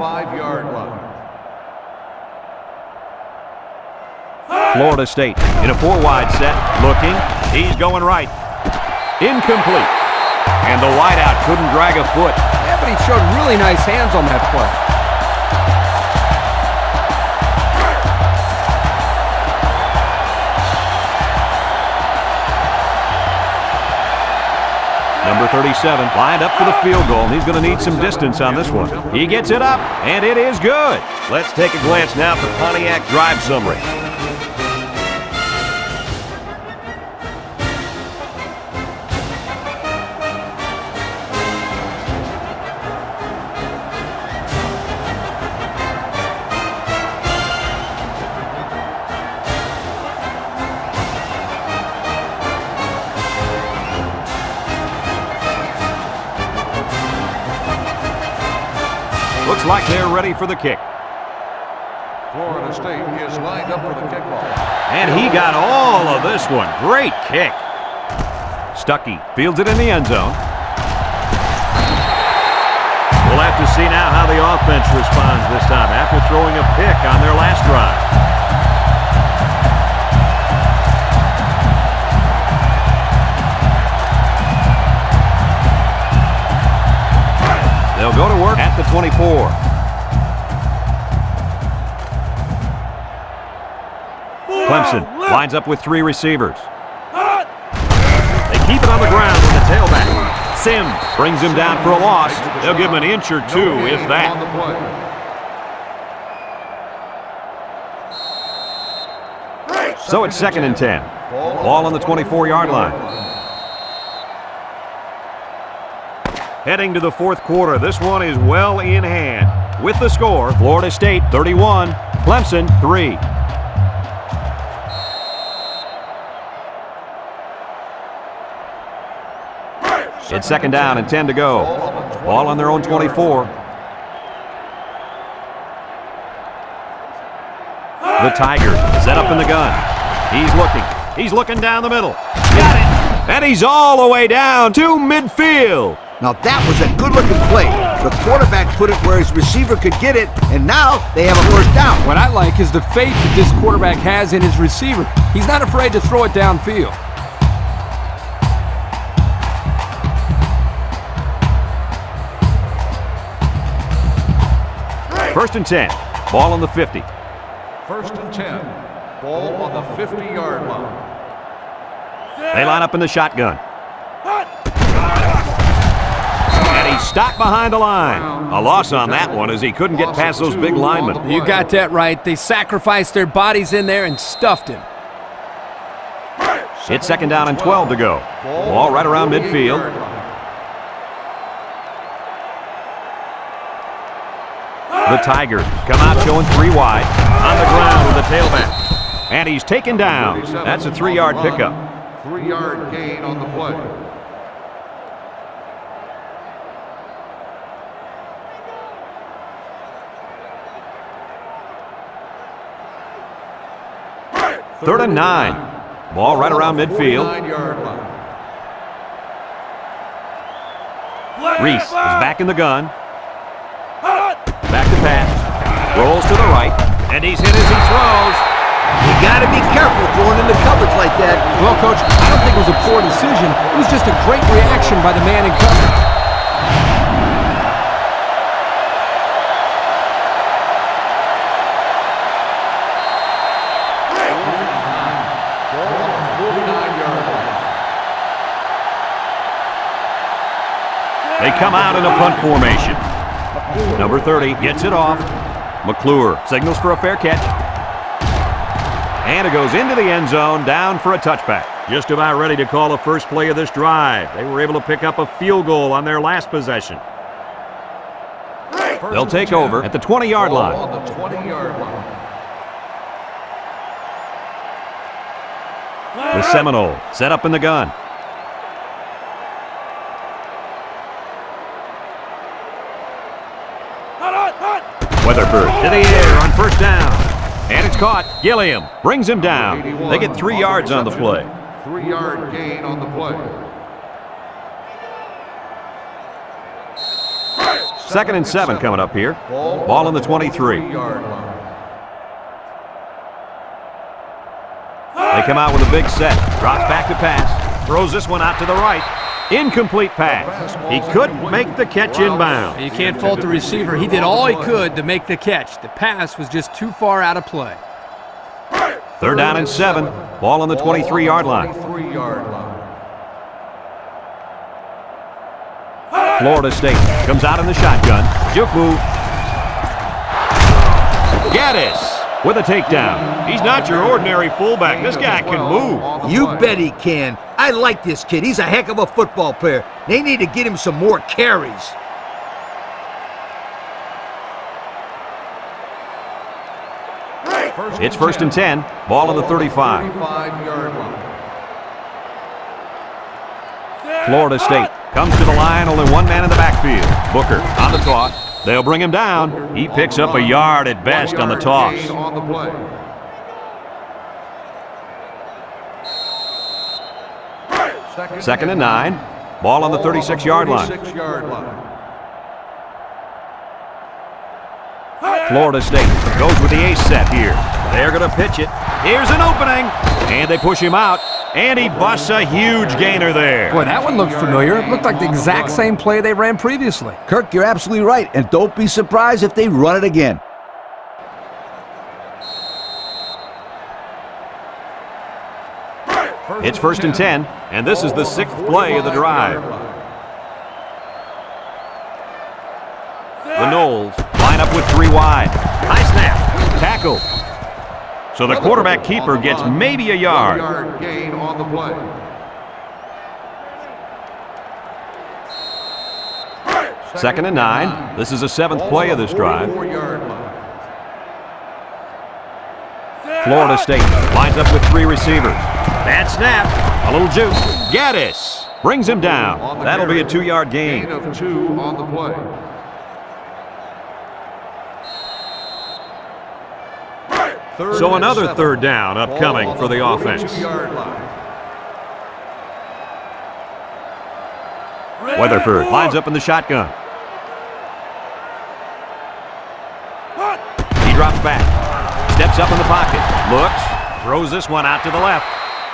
Florida State in a 4-wide set. Looking. He's going right. Incomplete. And the wideout couldn't drag a foot. Yeah, but he showed really nice hands on that play. Number 37 lined up for the field goal, and he's going to need some distance on this one. He gets it up, and it is good. Let's take a glance now at the Pontiac drive summary. Looks like they're ready for the kick. Florida State is lined up for the kickoff. And he got all of this one. Great kick. Stuckey fields it in the end zone. We'll have to see now how the offense responds this time after throwing a pick on their last drive. They'll go to work at the 24. Clemson lines up with 3 receivers. They keep it on the ground with the tailback. Sims brings him down for a loss. They'll give him an inch or 2, if that. So it's 2nd and 10. Ball on the 24-yard line. Heading to the 4th quarter, this one is well in hand. With the score, Florida State 31, Clemson 3. It's 2nd down and 10 to go. Ball on their own 24. The Tigers set up in the gun. He's looking. He's looking down the middle. Got it. And he's all the way down to midfield. Now that was a good-looking play. The quarterback put it where his receiver could get it, and now they have a first down. What I like is the faith that this quarterback has in his receiver. He's not afraid to throw it downfield. First and 10. Ball on the 50. First and 10. Ball on the 50-yard line. They line up in the shotgun. And he's stopped behind the line. A loss on that one as he couldn't get past those big linemen. You got that right. They sacrificed their bodies in there and stuffed him. It's second down and 12 to go. Ball right around midfield. The Tigers come out showing 3 wide. On the ground with the tailback. And he's taken down. That's a 3-yard pickup. 3-yard gain on the play. Third and 9. Ball right around midfield. 9-yard line. Reese is back in the gun. Back to pass. Rolls to the right. And he's hit as he throws. You got to be careful throwing into coverage like that. Well, Coach, I don't think it was a poor decision. It was just a great reaction by the man in coverage. They come out in a punt formation. Number 30 gets it off. McClure signals for a fair catch. And it goes into the end zone, down for a touchback. Just about ready to call the first play of this drive. They were able to pick up a field goal on their last possession. They'll take over at the 20-yard line. On the 20-yard line. The Seminole set up in the gun. Weatherford to the air on first down. And it's caught. Gilliam brings him down. They get 3 yards on the play. 3-yard gain on the play. Second and 7 coming up here. Ball on the 23. They come out with a big set. Drops back to pass. Throws this one out to the right. Incomplete pass. He couldn't make the catch inbound. You can't fault the receiver. He did all he could to make the catch. The pass was just too far out of play. Third down and 7. Ball on the 23-yard line. Florida State comes out in the shotgun. Juke move. Gaddis with a takedown. He's not your ordinary fullback. This guy can move. You bet he can. I like this kid. He's a heck of a football player. They need to get him some more carries. It's first and 10. Ball on the 35. Florida State comes to the line. Only one man in the backfield. Booker on the toss. They'll bring him down. He picks up a yard at best on the toss. Second and 9. Ball on the 36-yard line. Florida State goes with the ace set here. They're going to pitch it. Here's an opening. And they push him out. And he busts a huge gainer there. Boy, that one looked familiar. It looked like the exact same play they ran previously. Kirk, you're absolutely right. And don't be surprised if they run it again. It's first and 10, and this is the 6th play of the drive. The Noles line up with 3 wide. High snap. Tackle. So the quarterback keeper gets maybe a yard. Gain on the play. Second and 9. This is the 7th play of this drive. Florida State lines up with 3 receivers. Bad snap. A little juke. Gaddis brings him down. That'll be a 2-yard gain. Gain of 2 on the play. So another third down upcoming for the Weatherford lines up in the shotgun. He drops back. Steps up in the pocket. Looks. Throws this one out to the left.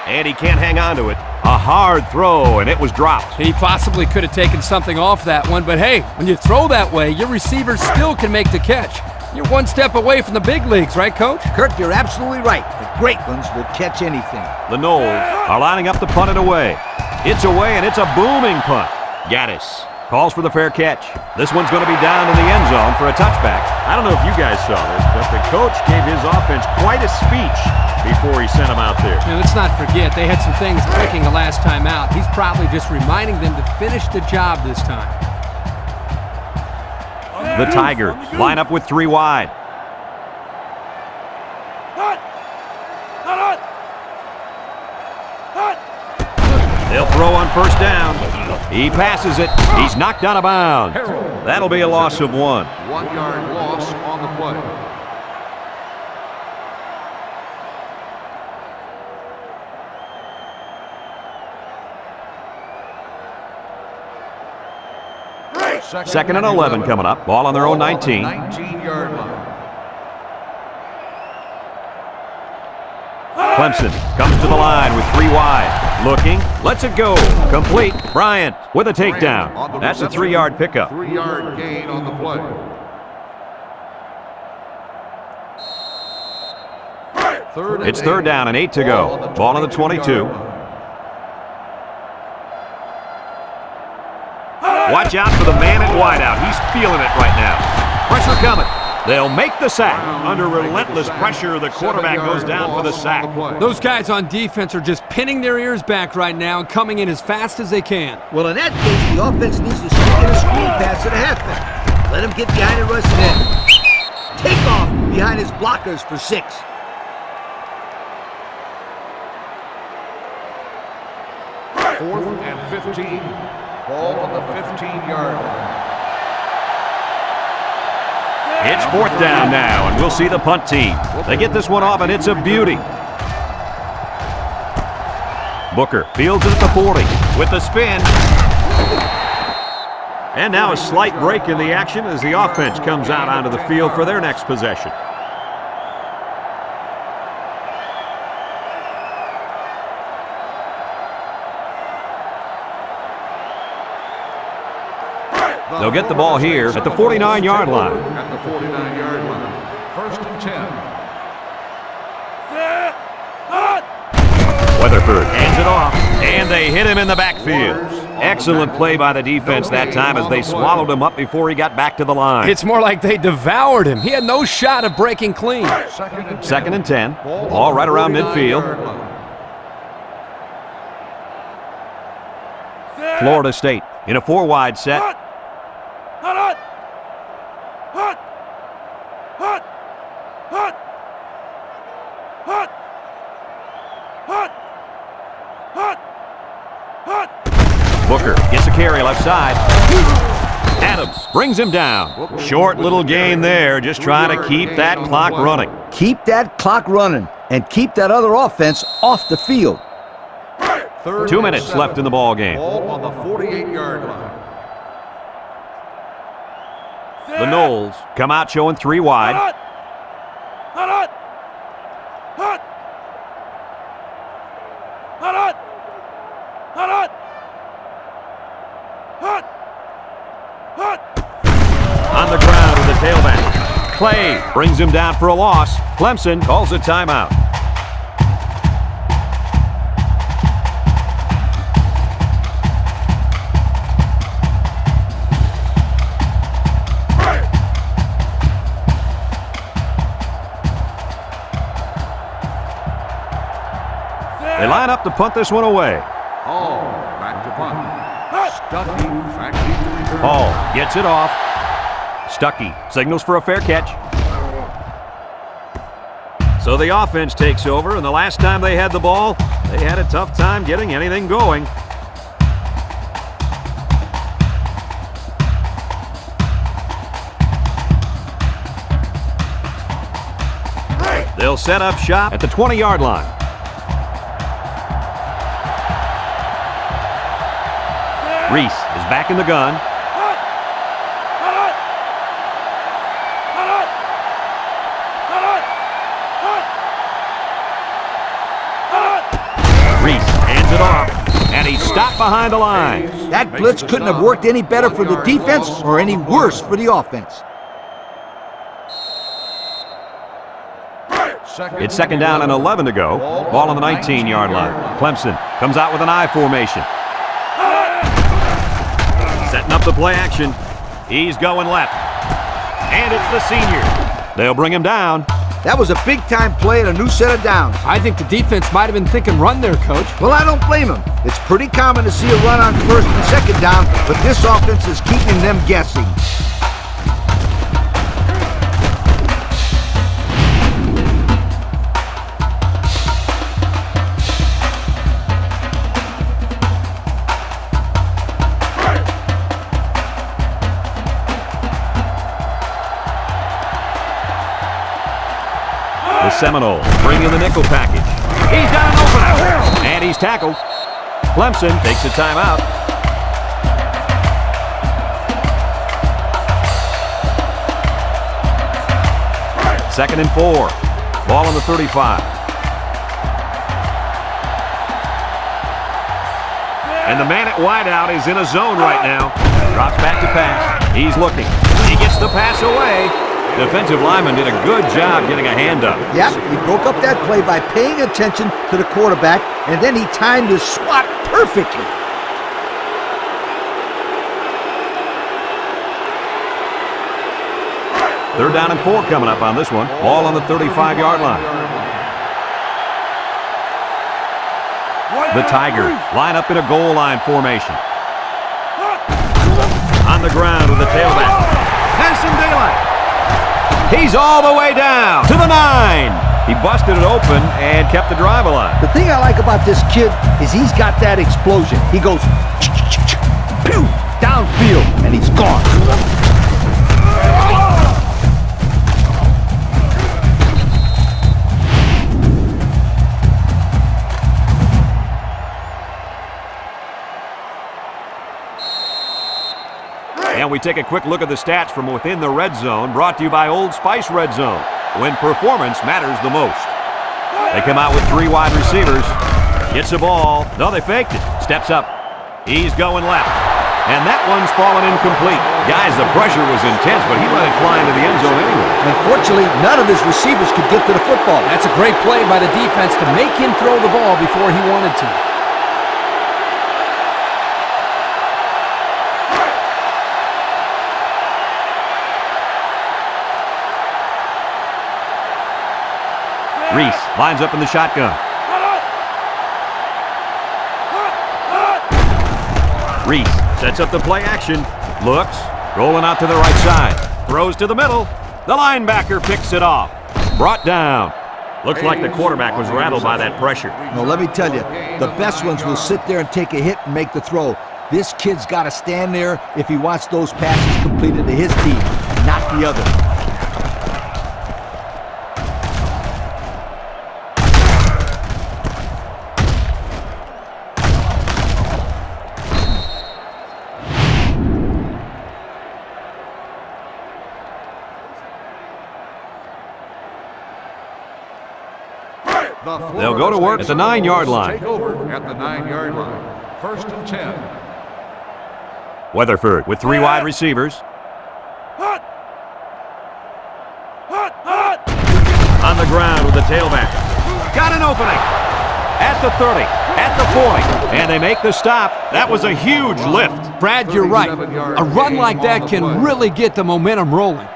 And he can't hang on to it. A hard throw, and it was dropped. He possibly could have taken something off that one, but hey, when you throw that way, your receivers still can make the catch. You're one step away from the big leagues, right, Coach? Kurt, you're absolutely right. The great ones will catch anything. The Noles are lining up to punt it away. It's away, and it's a booming punt. Gaddis calls for the fair catch. This one's going to be down in the end zone for a touchback. I don't know if you guys saw this, but the coach gave his offense quite a speech before he sent them out there. Now, let's not forget, they had some things clicking the last time out. He's probably just reminding them to finish the job this time. The Tigers line up with 3 wide. They'll throw on first down. He passes it. He's knocked out of bounds. That'll be a loss of 1. 1 yard loss on the play. Second and 11 coming up. Ball on their own 19. 19-yard line. Clemson comes to the line with 3 wide. Looking. Lets it go. Complete. Bryant with a takedown. That's a 3-yard pickup. 3-yard gain on the play. It's third down and 8 to go. Ball on the 22. Watch out for the man at wideout. He's feeling it right now. Pressure coming. They'll make the sack. Under relentless pressure, the quarterback goes down for the sack. Those guys on defense are just pinning their ears back right now and coming in as fast as they can. Well, in that case, the offense needs to sneak in a screen pass to the halfback. Let him get behind and rush it in. Take off behind his blockers for 6. Fourth and 15. Ball on the 15-yard line. It's fourth down now, and we'll see the punt team. They get this one off, and it's a beauty. Booker fields it at the 40 with the spin. And now a slight break in the action as the offense comes out onto the field for their next possession. They'll get the ball here at the 49-yard line. At the 49-yard line. First and 10. Weatherford hands it off, and they hit him in the backfield. Excellent play by the defense that time as they swallowed him up before he got back to the line. It's more like they devoured him. He had no shot of breaking clean. Second and 10. Ball right around midfield. Florida State in a 4-wide set. Booker gets a carry left side. Adams brings him down. Short little gain there, just trying to keep that clock running. Keep that clock running and keep that other offense off the field. 2 minutes left in the ball game. Ball on the 48-yard line. The Noles come out showing 3 wide. On the ground with the tailback. Clay brings him down for a loss. Clemson calls a timeout. They line up to punt this one away. Hall back to punt. Stuckey back to return. Hall gets it off. Stuckey signals for a fair catch. So the offense takes over, and the last time they had the ball, they had a tough time getting anything going. They'll set up shop at the 20-yard line. Reese is back in the gun. Reese hands it off, and he's stopped behind the line. That blitz couldn't have worked any better for the defense or any worse for the offense. It's second down and 11 to go. Ball on the 19-yard line. Clemson comes out with an I formation. Setting up the play action. He's going left. And it's the senior. They'll bring him down. That was a big-time play and a new set of downs. I think the defense might have been thinking run there, Coach. Well, I don't blame him. It's pretty common to see a run on first and second down, but this offense is keeping them guessing. The Seminoles bring in the nickel package. He's got an opener, and he's tackled. Clemson takes a timeout. Second and 4. Ball on the 35. And the man at wideout is in a zone right now. Drops back to pass. He's looking. He gets the pass away. Defensive lineman did a good job getting a hand up. Yep, he broke up that play by paying attention to the quarterback, and then he timed his swat perfectly. Third down and 4 coming up on this one. Ball on the 35-yard line. The Tigers line up in a goal line formation. On the ground with the tailback. Has some daylight. He's all the way down to the 9. He busted it open and kept the drive alive. The thing I like about this kid is he's got that explosion. He goes pew, downfield, and he's gone. And we take a quick look at the stats from within the red zone, brought to you by Old Spice Red Zone, when performance matters the most. They come out with 3 wide receivers. Gets the ball. No, they faked it. Steps up. He's going left. And that one's fallen incomplete. Guys, the pressure was intense, but he let it fly into the end zone anyway. Unfortunately, none of his receivers could get to the football. That's a great play by the defense to make him throw the ball before he wanted to. Reese lines up in the shotgun. Reese sets up the play action. Looks, rolling out to the right side. Throws to the middle. The linebacker picks it off. Brought down. Looks like the quarterback was rattled by that pressure. No, let me tell you, the best ones will sit there and take a hit and make the throw. This kid's got to stand there if he wants those passes completed to his team, not the other. They'll go to work at the 9-yard line. Take over at the 9-yard line. First and 10. Weatherford with 3 wide receivers. On the ground with the tailback. Got an opening. At the 30, at the 40, and they make the stop. That was a huge lift. Brad, you're right. A run like that can really get the momentum rolling.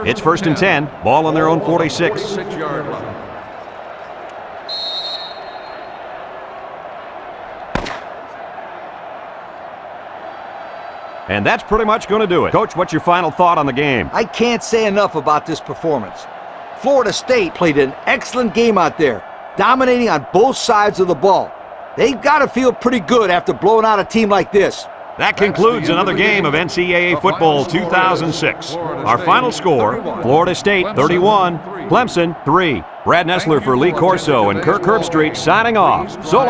It's first and 10. Ball on their own 46. 46-yard line. And that's pretty much going to do it. Coach, what's your final thought on the game? I can't say enough about this performance. Florida State played an excellent game out there, dominating on both sides of the ball. They've got to feel pretty good after blowing out a team like this. That concludes another game of NCAA Football 2006. Our final score, Florida State 31, Clemson 3. Brad Nessler for Lee Corso and Kirk Herbstreit signing off. So long.